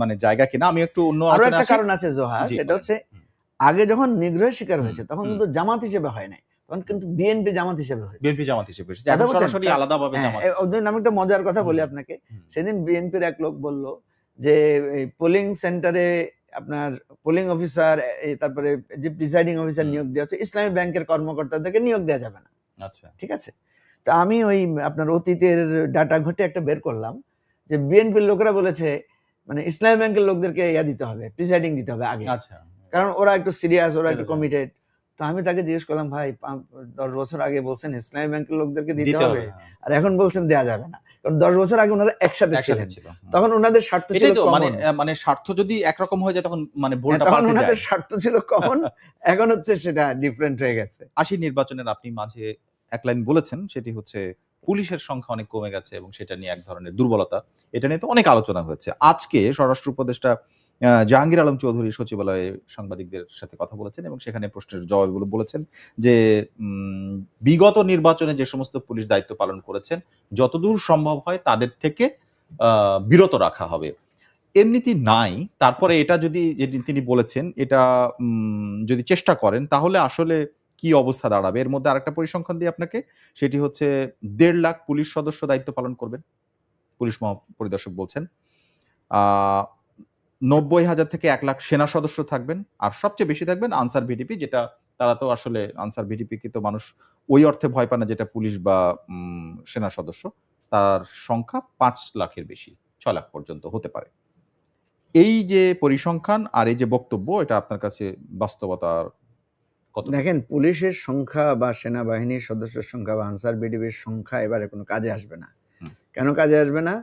মানে জায়গা কিনা আমি একটু অন্য
আরো
আলোচনায়
একটা
আসি।
কারণ আছে জোহা,
জি,
সেটা
বলেন।
হচ্ছে
হুম,
আগে যখন নিগ্রহের শিকার
হুম,
হয়েছে তখন
হুম।
কিন্তু জামাত হিসেবে হয় নাই, তখন কিন্তু বিএনপি জামাত হিসেবে হয়েছে।
বিএনপি জামাত হিসেবে এসেছে।
কথা
এখন
বলছেন?
সরাসরি আলাদাভাবে
হ্যাঁ,
জামাত
ওদের
হিসেবে।
আমি একটা মজার কথা বলি
হুম,
আপনাকে।
হুম,
সেদিন বিএনপির এক লোক বলল যে পোলিং সেন্টারে আপনার পোলিং অফিসার, তারপরে যে প্রিসাইডিং অফিসার
হুম।
নিয়োগ দেওয়া হচ্ছে, ইসলামী ব্যাংকের কর্মকর্তাদেরকে নিয়োগ দেওয়া যাবে না।
আচ্ছা।
ঠিক আছে? তো আমি ওই আপনার অতীতের ডাটা ঘটে একটা বের করলাম যে বিএনপির লোকেরা বলেছে মানে ইসলামী ব্যাংকের লোকদেরকে দিতে হবে, প্রিসাইডিং দিতে হবে আগে।
আচ্ছা।
কারণ ওরা একটু সিরিয়াস, ওরা
এটা
একটু
জানি।
কমিটেড। তো আমি তাকে জিজ্ঞেস করলাম, ভাই 10 বছর আগে বলছেন ইসলামী ব্যাংকের লোকদেরকে দিতে
দিতে
হবে,
হবে, হ্যাঁ।
আর এখন বলছেন দেয়া যাবে না। কারণ 10 বছর আগে ওনারা একসাথে
একসাথে
ছিলেন।
ছিল। হুম।
তখন ওনাদের স্বার্থ ছিল
এটাই তো মানে
কমন।
মানে স্বার্থ যদি একরকম হয়ে যায় তখন মানে ভুলটা
তখন
পাল্টে
ওনাদের
যায়।
স্বার্থ ছিল কমন, এখন হচ্ছে সেটা ডিফারেন্ট হয়ে গেছে।
৮০ নির্বাচনের আপনি মাঝে এক লাইন বলেছেন, সেটি হচ্ছে পুলিশের সংখ্যা অনেক কমে গেছে এবং সেটা নিয়ে এক ধরনের দুর্বলতা। এটা নিয়ে তো অনেক আলোচনা হয়েছে। আজকে স্বরাষ্ট্র উপদেষ্টা জাহাঙ্গীর আলম চৌধুরী সচিবালয়ে সাংবাদিকদের সাথে কথা বলেছেন এবং সেখানে প্রশ্নের জবাবগুলো বলেছেন যে বিগত নির্বাচনে যে সমস্ত পুলিশ দায়িত্ব পালন করেছেন যতদূর সম্ভব হয় তাদের থেকে বিরত রাখা হবে। এমনিতেই নাই। তারপরে এটা যদি তিনি বলেছেন এটা যদি চেষ্টা করেন তাহলে আসলে কি অবস্থা দাঁড়াবে? এর মধ্যে আরেকটা পরিসংখ্যান দিই আপনাকে। সেটি হচ্ছে ১.৫ লাখ পুলিশ সদস্য দায়িত্ব পালন করবেন। পুলিশ মহাপরিদর্শক বলছেন। আ ৯০,০০০ থেকে ১ লাখ সেনা সদস্য থাকবেন। আর সবচেয়ে বেশি থাকবেন আনসার ভিডিপি, যেটা তারা তো আসলে আনসার ভিডিপিকে তো মানুষ ওই অর্থে ভয় পায় না যেটা পুলিশ বা সেনা সদস্য। তার সংখ্যা ৫ লাখের বেশি। ৬ লাখ পর্যন্ত হতে পারে। এই যে পরিসংখ্যান আর এই যে বক্তব্য, এটা আপনার কাছে বাস্তবতার কতটুকু?
দেখেন, পুলিশের সংখ্যা বা সেনাবাহিনীর সদস্যের সংখ্যা বা আনসার বিডিবির সংখ্যা এবারে কোনো কাজে আসবে না।
হুম।
কেন কাজে আসবে না?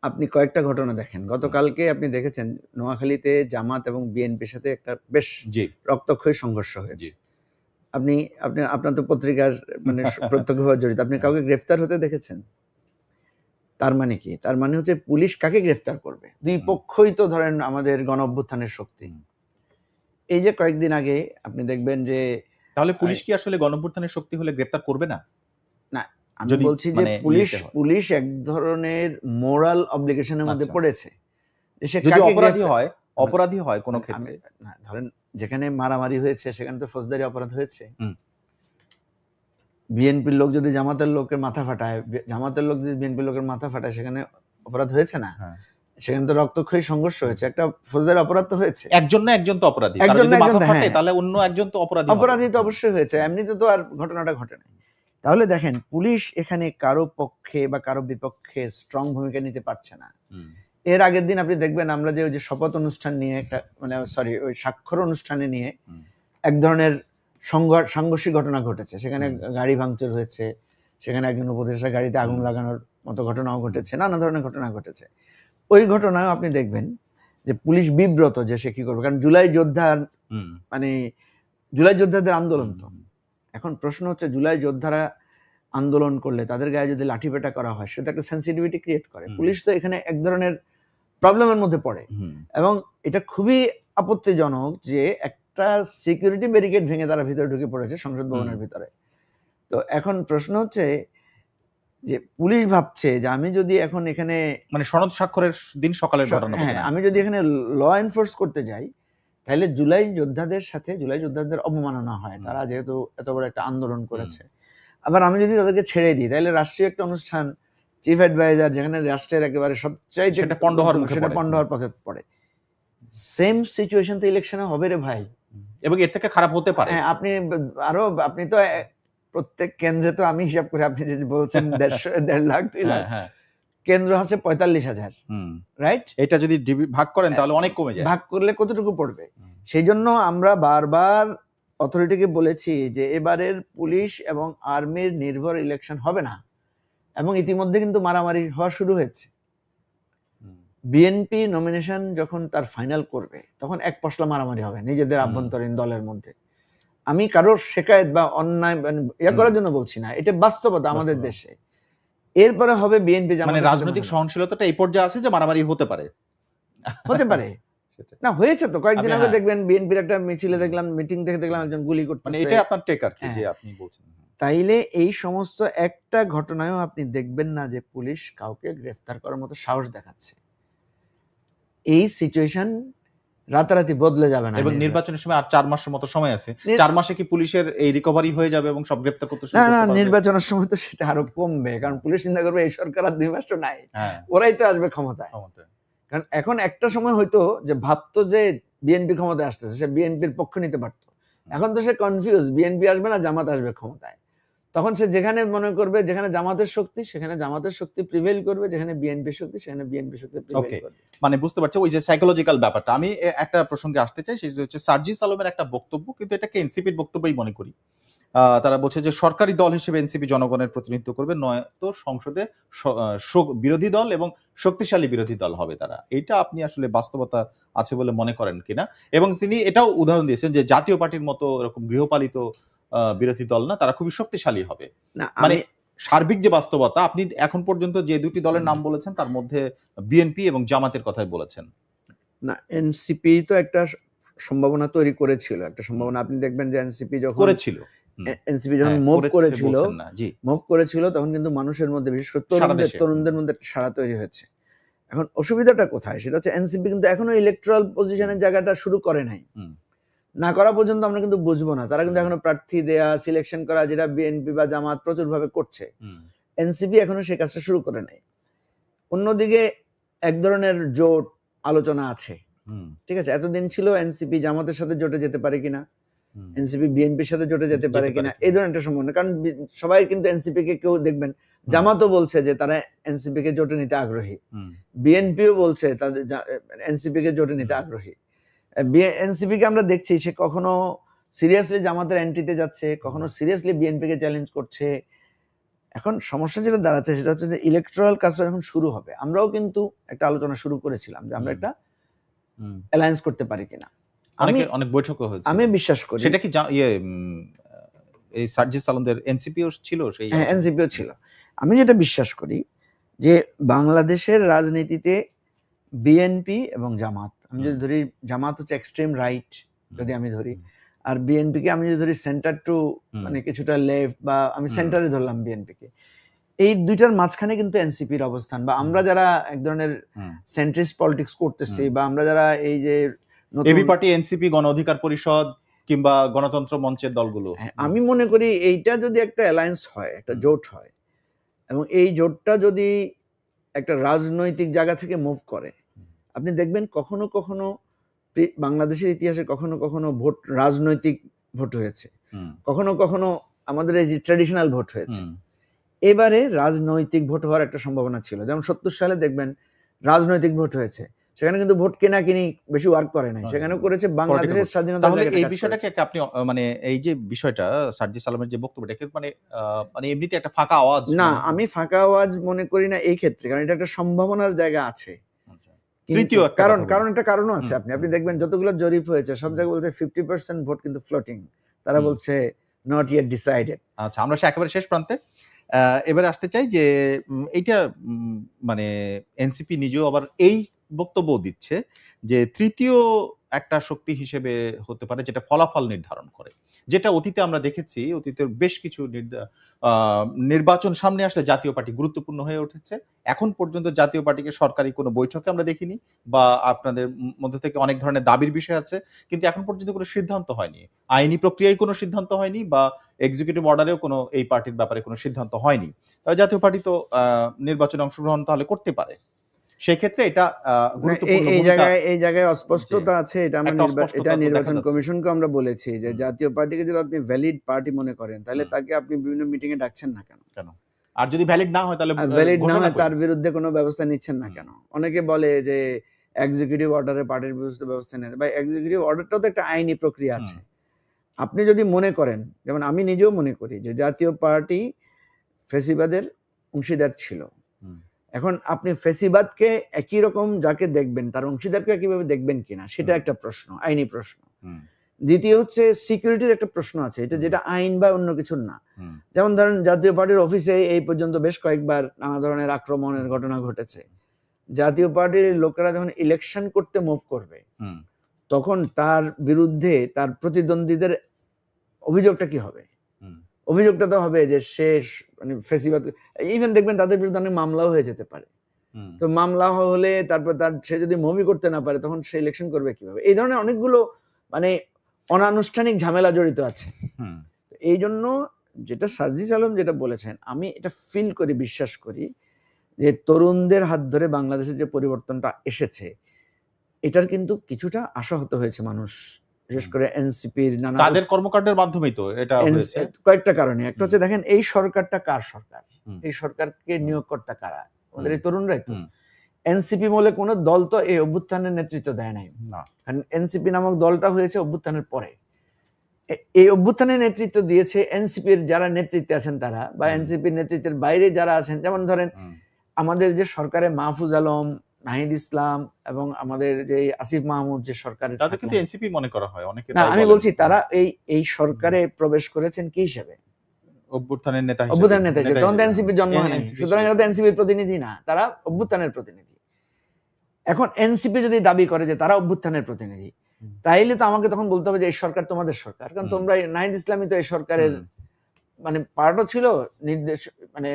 আপনি কয়েকটা ঘটনা দেখেন। গতকালকে আপনি দেখেছেন নোয়াখালীতে জামাত এবং বিএনপির সাথে একটা বেশ
জি,
রক্তক্ষয়ী সংঘর্ষ হয়েছে।
জি।
আপনি আপনি আপনার তো পত্রিকার মানে প্রত্যক্ষভাবে জড়িত। আপনি কাউকে গ্রেফতার হতে দেখেছেন? তার মানে কি? তার মানে হচ্ছে পুলিশ কাকে গ্রেফতার করবে? দুই
হুম।
পক্ষই তো ধরেন আমাদের গণঅভ্যুত্থানের শক্তি।
হুম।
এই যে কয়েকদিন আগে আপনি দেখবেন যে
তাহলে পুলিশ কি আসলে গণঅভ্যুত্থানের শক্তি হলে গ্রেফতার করবে না?
না, আমি
যদি
বলছি যে
মানে ইয়েতে হয়।
পুলিশ এক ধরনের মোরাল অব্লিগেশন এর মধ্যে
আচ্ছা।
পড়েছে। যে সে
যদি
কাকে
অপরাধী হয় কোন
আমি
ক্ষেত্রে।
না, ধরেন যেখানে মারামারি হয়েছে সেখানে তো ফৌজদারি অপরাধ হয়েছে।
হুম।
বিএনপির লোক যদি জামাতের লোকের মাথা ফাটায়, জামাতের লোক যদি বিএনপির লোকের মাথা ফাটায়, সেখানে অপরাধ হয়েছে না?
হ্যাঁ।
সেখানে তো রক্তক্ষয়ী সংঘর্ষ হয়েছে, একটা ফৌজদারি অপরাধ তো হয়েছে।
একজন না একজন তো অপরাধী। কারণ
একজন
যদি
না একজন,
মাথা ফাটে
হ্যাঁ,
তাহলে অন্য একজন তো অপরাধী হবে।
অপরাধী তো অবশ্যই হয়েছে, এমনিতে তো আর ঘটনাটা ঘটে নাই। তাহলে দেখেন, পুলিশ এখানে কারো পক্ষে বা কারো বিপক্ষে স্ট্রং ভূমিকা নিতে পারছে না।
হুম।
এর আগের দিন আপনি দেখবেন আমরা যে ওই যে শপথ অনুষ্ঠান নিয়ে একটা মানে ওই স্বাক্ষর অনুষ্ঠানে নিয়ে এক ধরনের সাংঘর্ষিক ঘটনা ঘটেছে। সেখানে গাড়ি ভাঙচুর হয়েছে, সেখানে একজন উপদেষ্টা গাড়িতে আগুন লাগানোর মতো ঘটনাও ঘটেছে, নানা ধরনের ঘটনা ঘটেছে। ওই ঘটনায় আপনি দেখবেন যে পুলিশ বিব্রত যে সে কি করবে, কারণ জুলাই যোদ্ধাদের আন্দোলন তো। এখন প্রশ্ন হচ্ছে, জুলাই যোদ্ধারা আন্দোলন করলে তাদের গায়ে যদি লাঠিপেটা করা হয় সেটা একটা সেন্সিটিভিটি ক্রিয়েট করে। পুলিশ তো এখানে এক ধরনের প্রবলেমের মধ্যে পড়ে এবং এটা খুবই আপত্তিজনক যে একটা সিকিউরিটি ব্যারিকেড ভেঙে তারা ভিতরে ঢুকে পড়েছে সংসদ ভবনের ভিতরে। তো এখন প্রশ্ন হচ্ছে যে পুলিশ ভাবছে যে আমি যদি এখন এখানে
মানে সনদ স্বাক্ষরের দিন সকালের ঘটনা,
হ্যাঁ, আমি যদি এখানে ল এনফোর্স করতে যাই তাহলে জুলাই যোদ্ধাদের অবমাননা হয়, তারা যেহেতু এত বড় একটা আন্দোলন করেছে। আবার আমি যদি তাদেরকে ছেড়ে দিই তাহলে রাষ্ট্রীয় একটা অনুষ্ঠান, চিফ অ্যাডভাইজার, যেখানে রাষ্ট্রের একেবারে সবচাইতে
সেটা পণ্ড
হওয়ার পথে পড়ে। সেম সিচুয়েশন তো ইলেকশনে হবে রে ভাই,
এবং এর থেকে খারাপ হতে পারে।
হ্যাঁ, আপনি তো প্রত্যেক কেন্দ্রে তো আমি হিসাব করে, আপনি যদি বলছেন ১.৫ লাখ ২ লাখ, কেন্দ্র হচ্ছে ৪৫,০০০, রাইট?
এটা যদি ভাগ করেন তাহলে অনেক কমে যায়।
ভাগ করলে কতটুকু পড়বে? সেই জন্য আমরা বারবার অথরিটিকে বলেছি যে এবারের পুলিশ এবং আর্মির নির্ভর ইলেকশন হবে না, এবং ইতিমধ্যে কিন্তু মারামারি হওয়া শুরু হয়েছে। বিএনপি নমিনেশন যখন তার ফাইনাল করবে তখন এক পশলা মারামারি হবে নিজেদের আভ্যন্তরীণ দলের মধ্যে। আমি কারোর শেকায়েত বা অন্যায় করার জন্য বলছি না, এটা বাস্তবতা আমাদের দেশে। এরপরে হবে বিএনপি
মানে রাজনৈতিক সহনশীলতাটা এই পর্যায়ে আছে যে মারামারি হতে পারে।
হতে পারে
সেটাই।
না, হয়েছে তো কয়েকদিন
আপনি
আগে
হ্যাঁ।
দেখবেন বিএনপির একটা মিছিলে দেখলাম, মিটিং থেকে দেখলাম একজন গুলি
মানে
করতেছে।
এটাই আপনার টেক আর কি, যে
হ্যাঁ।
আপনি বলছেন।
তাইলে এই সমস্ত একটা ঘটনায়ও আপনি দেখবেন না যে পুলিশ কাউকে গ্রেফতার করার মতো সাহস দেখাচ্ছে। এই সিচুয়েশন রাতারাতি বদলে যাবে না।
এবং নির্বাচনের সময় আর 4 মাসের মতো সময় আছে। 4 মাসে কি পুলিশের এই রিকভারি হয়ে যাবে এবং সব গ্রেফতার করতে শুরু
না,
করতে
না,
পারবে?
নির্বাচনের সময় তো সেটা আরো কমবে, কারণ পুলিশ চিন্তা করবে এই সরকার আর 2 মাস তো নাই,
হ্যাঁ,
ওরাই তো আসবে ক্ষমতায়। কারণ এখন একটা সময় হয়তো যে ভাবতো যে বিএনপি ক্ষমতায় আসতেছে, সে বিএনপির পক্ষ নিতে পারতো। এখন তো সে কনফিউজ, বিএনপি আসবে না জামাত আসবে ক্ষমতায়। তখন সে যেখানে মনে করবে যেখানে জামাতের শক্তি সেখানে জামাতের শক্তি প্রিভেইল করবে, যেখানে বিএনপির শক্তি সেখানে বিএনপির শক্তি প্রিভেইল
ওকে।
করবে।
মানে বুঝতে পারছি ওই যে সাইকোলজিক্যাল ব্যাপারটা। আমি একটা প্রসঙ্গে আসতে চাই, সেটা হচ্ছে সার্জিস আলমের একটা বক্তব্য, কিন্তু এটাকে এনসিপির বক্তব্যই মনে করি। তারা বলছে যে সরকারি দল হিসেবে এনসিপি জনগণের প্রতিনিধিত্ব করবে, নয়তো সংসদে বিরোধী দল এবং শক্তিশালী বিরোধী দল হবে তারা। এইটা আপনি আসলে বাস্তবতা আছে বলে মনে করেন কিনা? এবং তিনি এটাও উদাহরণ দিয়েছেন যে জাতীয় পার্টির মতো এরকম গৃহপালিত বিরোধী দল না, তারা খুবই শক্তিশালী হবে।
না,
মানে সার্বিক যে বাস্তবতা, আপনি এখন পর্যন্ত যে দুটি দলের নাম বলেছেন তার মধ্যে বিএনপি এবং জামাতের কথাই বলেছেন।
না, এনসিপি তো একটা সম্ভাবনা তৈরি করেছিল, একটা সম্ভাবনা আপনি দেখবেন যে এনসিপি যখন
করেছিল,
এনসিপি যখন মুভ করেছিল, তখন কিন্তু মানুষের মধ্যে বিশেষ করে তরুণদের মধ্যে একটা সাড়া তৈরি হয়েছে। এখন অসুবিধাটা কোথায়, সেটা হচ্ছে এনসিপি কিন্তু এখনো ইলেকট্রাল পজিশনের জায়গাটা শুরু করে নাই। না করা পর্যন্ত আমরা কিন্তু বুঝবো না। তারা কিন্তু এখনো প্রার্থী দেয়া, সিলেকশন করা, যেটা বিএনপি বা জামাত প্রচুর ভাবে করছে, এনসিপি এখনো সেই কাজটা শুরু করে নাই। অন্যদিকে এক ধরনের জোট আলোচনা আছে, ঠিক আছে। এতদিন ছিল এনসিপি জামাতের সাথে জোটে যেতে পারে কিনা, এনসিপি বিএনপির সাথে জোটে যেতে পারে কিনা, এই ধরনের একটা সম্ভাবনা। কারণ সবাই কিন্তু এনসিপি কে, কেউ দেখবেন জামাতও বলছে যে তারা এনসিপি কে জোটে নিতে আগ্রহী, বিএনপিও বলছে তাদের এনসিপি কে জোটে নিতে আগ্রহী। এনসিপি কে আমরা দেখছি সে কখনো সিরিয়াসলি জামাতের এন্ট্রিতে যাচ্ছে, কখনো সিরিয়াসলি বিএনপি কে চ্যালেঞ্জ করছে। এখন সমস্যা যেটা দাঁড়াচ্ছে সেটা হচ্ছে যে ইলেকট্রাল কাজটা যখন শুরু হবে, আমরাও কিন্তু একটা আলোচনা শুরু করেছিলাম যে আমরা একটা অ্যালায়েন্স করতে পারি কিনা।
অনেক বৈঠকও হয়েছে।
আমি বিশ্বাস করি
সেটা কি এই সার্জিস আলমদের এনসিপিও ছিল, সেই
এনসিপিও ছিল। আমি যেটা বিশ্বাস করি যে বাংলাদেশের রাজনীতিতে বিএনপি এবং জামাত, আমি যদি ধরি জামাত হচ্ছে এক্সট্রিম রাইট যদি আমি ধরি, আর বিএনপি কে আমি যদি ধরি সেন্টার টু, মানে কিছুটা লেফট, বা আমি সেন্টারে ধরলাম বিএনপি কে, এই দুইটার মাঝখানে কিন্তু এনসিপির অবস্থান। বা আমরা যারা এক ধরনের সেন্ট্রিস্ট পলিটিক্স করতেছি, বা আমরা যারা এই যে
এবি পার্টি, এনসিপি, গণ অধিকার পরিষদ কিংবা গণতন্ত্র মঞ্চের দলগুলো,
আমি মনে করি এইটা যদি একটা অ্যালায়েন্স হয়, একটা জোট হয়, এবং এই জোটটা যদি একটা রাজনৈতিক জায়গা থেকে মুভ করে, আপনি দেখবেন কখনো কখনো বাংলাদেশের ইতিহাসে কখনো কখনো ভোট রাজনৈতিক ভোট হয়েছে, কখনো কখনো আমাদের এই যে ট্র্যাডিশনাল ভোট হয়েছে। এবারে রাজনৈতিক ভোট হওয়ার একটা সম্ভাবনা ছিল, যেমন 70 সালে দেখবেন রাজনৈতিক ভোট হয়েছে, সেখানে কিন্তু ভোট কেনাকিনি বেশি ওয়ার্ক করে নাই, সেখানেও করেছে বাংলাদেশের স্বাধীনতা।
তাহলে এই বিষয়টাকে আপনি মানে এই যে বিষয়টা সার্জিস আলমের যে বক্তব্যটা, মানে এমনিতে একটা ফাঁকা আওয়াজ
না, আমি ফাঁকা আওয়াজ মনে করি না এই ক্ষেত্রে, কারণ এটা একটা সম্ভাবনার জায়গা আছে।
তৃতীয়
কারণ একটা কারণও আছে। আপনি দেখবেন যতগুলো জরিপ হয়েছে সব জায়গায় বলছে 50% ভোট কিন্তু ফ্লোটিং, তারা বলছে নট ইয়েট ডিসাইডেড।
আচ্ছা, আমরা একেবারে শেষ প্রান্তে এবারে আসতে চাই যে এইটা মানে এনসিপি নিজেও আবার এই বক্তব্য দিচ্ছে যে তৃতীয় একটা শক্তি হিসেবে হতে পারে, যেটা ফলাফল নির্ধারণ করে, যেটা অতীতে আমরা দেখেছি। অতীতের বেশ কিছু নির্বাচন সামনে আসলে জাতীয় পার্টি গুরুত্বপূর্ণ হয়ে উঠেছে। এখন পর্যন্ত জাতীয় পার্টিকে সরকারি কোনো বৈঠকে আমরা দেখিনি, বা আপনাদের মধ্যে থেকে অনেক ধরনের দাবির বিষয় আছে, কিন্তু এখন পর্যন্ত কোনো সিদ্ধান্ত হয়নি, আইনি প্রক্রিয়ায় কোনো সিদ্ধান্ত হয়নি, বা এক্সিকিউটিভ অর্ডারেও কোনো এই পার্টির ব্যাপারে কোনো সিদ্ধান্ত হয়নি। তাহলে জাতীয় পার্টি তো নির্বাচনে অংশগ্রহণ তাহলে করতে পারে, সেক্ষেত্রে এটা
এই জায়গায় অস্পষ্টতা আছে। এটা নির্বাচন কমিশনকে আমরা বলেছি যে জাতীয় পার্টিকে যদি আপনি ভ্যালিড পার্টি মনে করেন, তাহলে তাকে আপনি বিভিন্ন মিটিং এ ডাকছেন না কেন?
আর যদি ভ্যালিড না হয় তাহলে
তার বিরুদ্ধে কোনো ব্যবস্থা নিচ্ছেন না কেন? অনেকে বলে যে এক্সিকিউটিভ অর্ডারে পার্টির বিরুদ্ধে ব্যবস্থা নেয়, বা এক্সিকিউটিভ অর্ডারটাও তো একটা আইনি প্রক্রিয়া আছে। আপনি যদি মনে করেন, যেমন আমি নিজেও মনে করি যে জাতীয় পার্টি ফেসিবাদের অংশীদার ছিল, এখন আপনি ফেসিবাদকে একই রকম যাকে দেখবেন তার অংশীদারকে কিভাবে দেখবেন কিনা, সেটা একটা প্রশ্ন, আইনি প্রশ্ন। দ্বিতীয় হচ্ছে সিকিউরিটির একটা প্রশ্ন আছে, এটা যেটা আইন বা অন্য কিছুর না। যেমন ধরেন জাতীয় পার্টির অফিসে এই পর্যন্ত বেশ কয়েকবার নানা ধরনের আক্রমণের ঘটনা ঘটেছে, জাতীয় পার্টির লোকেরা যখন ইলেকশন করতে মুভ করবে তখন তার বিরুদ্ধে তার প্রতিদ্বন্দ্বীদের অভিযোগটা কি হবে? অভিযোগটা তো হবে যে সে মানে ফেসিবাদ, ইভেন দেখবেন তাদের বিরুদ্ধে অনেক মামলাও হয়ে যেতে পারে। তো মামলা হলে তারপর সে যদি মুভি করতে না পারে তখন সে ইলেকশন করবে কিভাবে? এই ধরনের অনেকগুলো মানে অনানুষ্ঠানিক ঝামেলা জড়িত আছে। এই জন্য যেটা সার্জিস আলম যেটা বলেছেন, আমি এটা ফিল করি, বিশ্বাস করি যে তরুণদের হাত ধরে বাংলাদেশে যে পরিবর্তনটা এসেছে এটার কিন্তু কিছুটা আশাহত হয়েছে মানুষ, বিশেষ করে এনসিপির নানা
তাদের কর্মকাণ্ডের মাধ্যমেই তো এটা হয়েছে
কয়েকটা কারণে। একটা হচ্ছে দেখেন এই সরকারটা কার সরকার, এই সরকারকে নিয়োগকর্তা কারা? আমাদের এই তরুণরাই তো। এনসিপি বলে কোন দল তো এই অভ্যুত্থানের নেতৃত্ব দেয় নাই, কারণ এনসিপি নামক দলটা হয়েছে অভ্যুত্থানের পরে। এই অভ্যুত্থানের নেতৃত্ব দিয়েছে এনসিপির যারা নেতৃত্বে আছেন তারা, বা এনসিপির নেতৃত্বের বাইরে যারা আছেন, যেমন ধরেন আমাদের যে সরকারে মাহফুজ আলম, নাহিদ ইসলাম এবং আমাদের যে আসিফ মাহমুদ যে সরকারে,
তাদের কিন্তু এনসিপি মনে করা হয় অনেকে।
না, আমি বলছি তারা এই সরকারে প্রবেশ করেছেন কি হিসেবে?
অভ্যুত্থানের নেতা হিসেবে।
অভ্যুত্থানের নেতা হিসেবে, তখন তো এনসিপির জন্ম হয়নি, সুতরাং এরা তো এনসিপির প্রতিনিধি না, তারা অভ্যুত্থানের প্রতিনিধি। এখন এনসিপি যদি দাবি করে যে তারা অভ্যুত্থানের প্রতিনিধি, তাইলে তো আমাকে তখন বলতে হবে যে এই সরকার তোমাদের সরকার, কারণ তোমরা, নাহিদ ইসলামী তো এই সরকারের মানে পার্টও ছিল, নির্দেশ মানে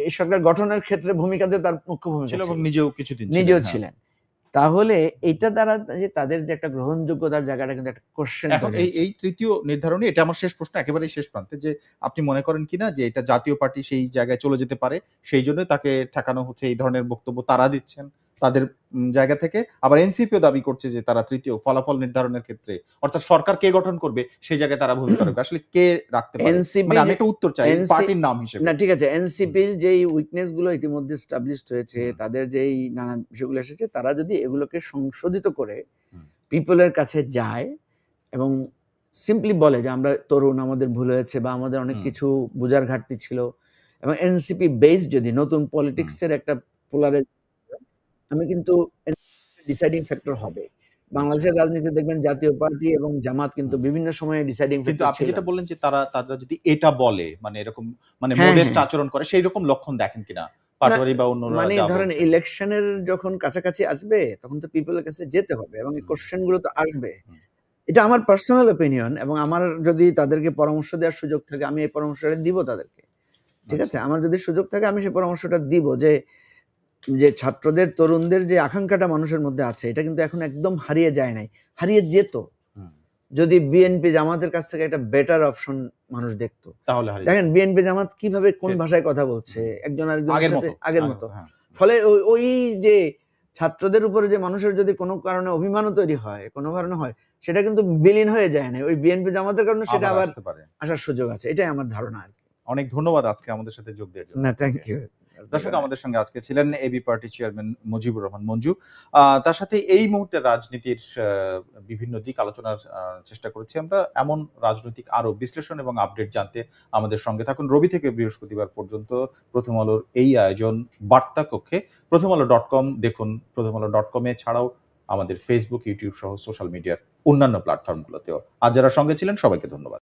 এই সরকার গঠনের ক্ষেত্রে ভূমিকাতে তার মুখ্য ভূমিকা ছিল এবং নিজেও ছিলেন। তাহলে এটা দ্বারা যে তাদের যে একটা গ্রহণযোগ্যতার জায়গাটা কিন্তু একটা কোশ্চেন।
এখন এই তৃতীয় নির্ধারণী, এটা আমার শেষ প্রশ্ন, একেবারেই শেষ প্রান্তে, যে আপনি মনে করেন কিনা যে এটা জাতীয় পার্টি সেই জায়গায় চলে যেতে পারে, সেই জন্য তাকে ঠেকানো হচ্ছে, এই ধরনের বক্তব্য তারা দিচ্ছেন তাদের জায়গা থেকে। আবার এনসিপিও দাবি করছে যে তারা তৃতীয় ফলাফল নির্ধারণের ক্ষেত্রে, অর্থাৎ সরকার কে গঠন করবে সেই জায়গায় তারা ভূমিকা রাখবে, আসলে কে রাখতে পারে? মানে আমি একটা উত্তর চাই পার্টির নাম হিসেবে।
না, ঠিক আছে, এনসিপির যেই উইকনেস গুলো ইতিমধ্যে এস্টাবলিশড হয়েছে, তাদের যেই নানা বিষয়গুলো এসেছে, তারা যদি এগুলোকে সংশোধিত করে পিপলের কাছে যায় এবং সিম্পলি বলে যে আমরা তরুণ, আমাদের ভুল হয়েছে বা আমাদের অনেক কিছু বোঝার ঘাটতি ছিল, এবং এনসিপি বেসড যদি নতুন পলিটিক্সের একটা পোলারাইজ, আমি কিন্তু ডিসাইডিং ফ্যাক্টর হবে বাংলাদেশের রাজনীতি। দেখবেন জাতীয় পার্টি এবং জামাত কিন্তু বিভিন্ন সময়ে ডিসাইডিং ফ্যাক্টর।
কিন্তু আপনি যেটা বললেন যে তারা যদি এটা বলে, মানে এরকম মানে মডেস্ট আচরণ করে, সেই রকম লক্ষণ দেখেন কিনা পাটোয়ারি বা অন্যরা?
মানে ধরেন ইলেকশনের যখন কাছাকাছি আসবে তখন তো পিপলের কাছে যেতে হবে এবং এই কোশ্চেন গুলো তো আসবে। এটা আমার পার্সোনাল অপিনিয়ন, এবং আমার যদি তাদেরকে পরামর্শ দেওয়ার সুযোগ থাকে আমি এই পরামর্শটা দিব তাদেরকে, ঠিক আছে? আমার যদি সুযোগ থাকে আমি সেই পরামর্শটা দিব যে ছাত্রদের, তরুণদের যে আকাঙ্ক্ষাটা মানুষের মধ্যে আছে, এটা কিন্তু এখন একদম হারিয়ে যায় নাই, হারিয়ে যেত যদি বিএনপি জামাতের কাছ থেকে একটা বেটার অপশন মানুষ দেখতো। তাহলে দেখেন বিএনপি জামাত কিভাবে কোন ভাষায় কথা বলছে একজন আরেকজনের সাথে আগের মতো। ফলে ওই যে ছাত্রদের উপরে যে মানুষের যদি কোনো কারণে অভিমানও তৈরি হয়, কোনো কারণে হয়, সেটা কিন্তু বিলীন হয়ে যায় না, ওই বিএনপি জামাতের কারণে সেটা আবার আসার সুযোগ আছে। এটাই আমার ধারণা আর কি।
অনেক ধন্যবাদ আজকে আমাদের সাথে যোগ দেওয়ার জন্য।
না, থ্যাংক ইউ।
দর্শক, আমাদের সঙ্গে আজকে ছিলেন এবি পার্টি চেয়ারম্যান মুজিবুর রহমান মঞ্জু। তার সাথে এই মুহূর্তে রাজনীতির বিভিন্ন দিক আলোচনার চেষ্টা করেছি আমরা। এমন রাজনৈতিক আরো বিশ্লেষণ এবং আপডেট জানতে আমাদের সঙ্গে থাকুন। রবি থেকে বৃহস্পতিবার পর্যন্ত প্রথম আলোর এই আয়োজন বার্তা কক্ষে। প্রথমআলো.com দেখুন, প্রথমআলো.com ছাড়াও আমাদের ফেসবুক, ইউটিউব সহ সোশ্যাল মিডিয়ার অন্যান্য প্ল্যাটফর্মগুলোতেও। আজ যারা সঙ্গে ছিলেন সবাইকে ধন্যবাদ।